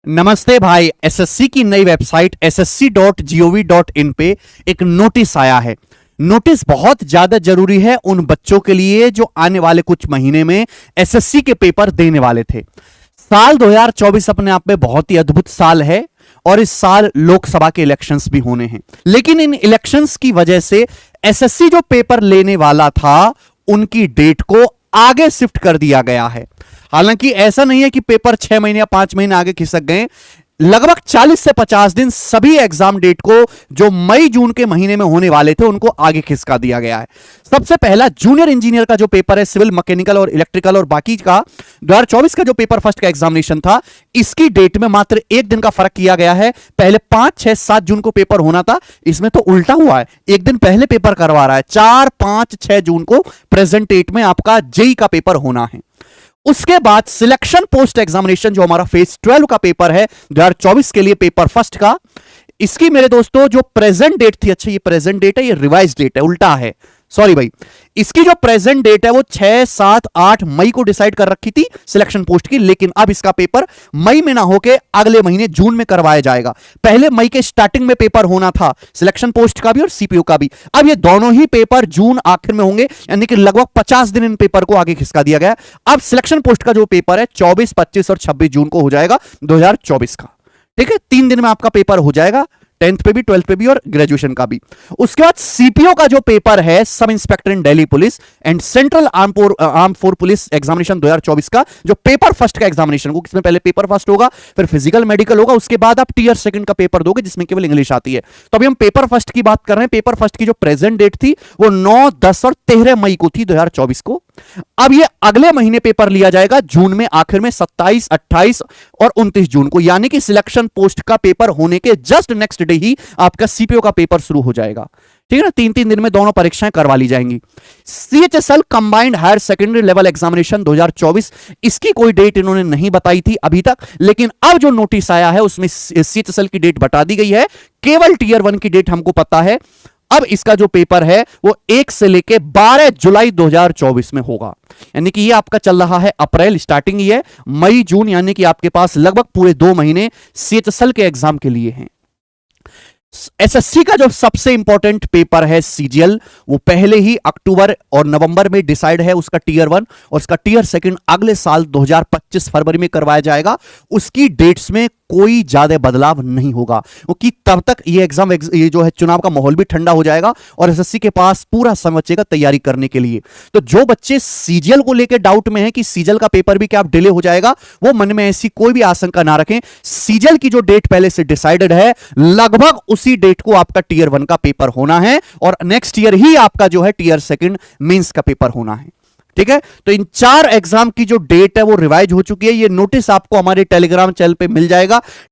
नमस्ते भाई। एसएससी की नई वेबसाइट ssc.gov.in पे एक नोटिस आया है। नोटिस बहुत ज्यादा जरूरी है उन बच्चों के लिए जो आने वाले कुछ महीने में एसएससी के पेपर देने वाले थे। साल 2024 अपने आप में बहुत ही अद्भुत साल है और इस साल लोकसभा के इलेक्शंस भी होने हैं, लेकिन इन इलेक्शंस की वजह से एसएससी जो पेपर लेने वाला था उनकी डेट को आगे शिफ्ट कर दिया गया है। हालांकि ऐसा नहीं है कि पेपर 6 महीने या 5 महीने आगे खिसक गए। लगभग 40 से 50 दिन सभी एग्जाम डेट को जो मई जून के महीने में होने वाले थे उनको आगे खिसका दिया गया है। सबसे पहला जूनियर इंजीनियर का जो पेपर है, सिविल, मैकेनिकल और इलेक्ट्रिकल और बाकी का 2024 का जो पेपर फर्स्ट का एग्जामिनेशन था, इसकी डेट में मात्र एक दिन का फर्क किया गया है। पहले 5, 6, 7 जून को पेपर होना था, इसमें तो उल्टा हुआ है, एक दिन पहले पेपर करवा रहा है। 4, 5, 6 जून को प्रेजेंट डेट में आपका जेई का पेपर होना है। उसके बाद सिलेक्शन पोस्ट एग्जामिनेशन जो हमारा फेज 12 का पेपर है 2024 के लिए, पेपर फर्स्ट का, इसकी मेरे दोस्तों जो प्रेजेंट डेट थी, अच्छा ये प्रेजेंट डेट है, ये रिवाइज डेट है, उल्टा है, सॉरी भाई। इसकी जो प्रेजेंट डेट है वो 6, 7, 8 मई को डिसाइड कर रखी थी सिलेक्शन पोस्ट की, लेकिन अब इसका पेपर मई में ना होके अगले महीने जून में करवाया जाएगा। पहले मई के स्टार्टिंग में पेपर होना था सिलेक्शन पोस्ट का भी और सीपीयू का भी, अब ये दोनों ही पेपर जून आखिर में होंगे, यानी कि लगभग 50 दिन इन पेपर को आगे खिसका दिया गया। अब सिलेक्शन पोस्ट का जो पेपर है 24, 25 और 26 जून को हो जाएगा 2024 का। ठीक है, 3 दिन में आपका पेपर हो जाएगा, 10th पे भी, 12th पे भी और ग्रेजुएशन का भी। उसके बाद सीपीओ का जो पेपर है, sub inspector in Delhi police and central arm force police examination 2024 का जो पेपर फर्स्ट का एग्जामिनेशन होगा, इसमें पहले पेपर फर्स्ट होगा, फिर फिजिकल मेडिकल होगा, उसके बाद आप टीयर सेकंड का पेपर दोगे जिसमें केवल इंग्लिश आती है। तो अभी हम पेपर फर्स्ट की बात कर रहे हैं। पेपर फर्स्ट की जो प्रेजेंट डेट थी वो 9, 10 और 13 मई को थी 2024 को। अब ये अगले महीने पेपर लिया जाएगा जून में, आखिर में 27, 28 और 29 जून को, यानी कि सिलेक्शन पोस्ट का पेपर होने के जस्ट नेक्स्ट डे ही आपका सीपीओ का पेपर शुरू हो जाएगा। ठीक है ना, 3-3 दिन में दोनों परीक्षाएं करवा ली जाएंगी। CHSL combined higher secondary level examination 2024, इसकी कोई डेट इन्होंने नहीं बताई थी अभी तक, लेकिन अब जो नोटिस आया है उसमें सीएचएसएल की डेट बता दी गई है। केवल टीयर 1 की डेट हमको पता है। अब इसका जो पेपर है वो 1 से लेके 12 जुलाई 2024 में होगा, यानी कि ये आपका चल रहा है अप्रैल, स्टार्टिंग ही है, मई जून, यानी कि आपके पास लगभग पूरे 2 महीने सीएचएसएल के एग्जाम के लिए हैं। एसएससी का जो सबसे इंपॉर्टेंट पेपर है सीजीएल, वो पहले ही अक्टूबर और नवंबर में डिसाइड है उसका टीयर 1, और उसका टीयर सेकंड अगले साल 2025 फरवरी में करवाया जाएगा। उसकी डेट्स में कोई ज्यादा बदलाव नहीं होगा, क्योंकि तब तक ये जो है चुनाव का माहौल भी ठंडा हो जाएगा और एसएससी के पास पूरा समय बचेगा तैयारी करने के लिए। तो जो बच्चे सीजीएल को लेकर डाउट में हैं कि सीजीएल का पेपर भी क्या डिले हो जाएगा, वो मन में ऐसी कोई भी आशंका ना रखें। सीजीएल की जो डेट पहले से डिसाइडेड है, लगभग उसी डेट को आपका टीयर 1 का पेपर होना है और नेक्स्ट ईयर ही आपका जो है टीयर सेकंड मेंस का पेपर होना है। ठीक है, तो इन 4 एग्जाम की जो डेट है वो रिवाइज हो चुकी है। ये नोटिस आपको हमारे टेलीग्राम चैनल पे मिल जाएगा।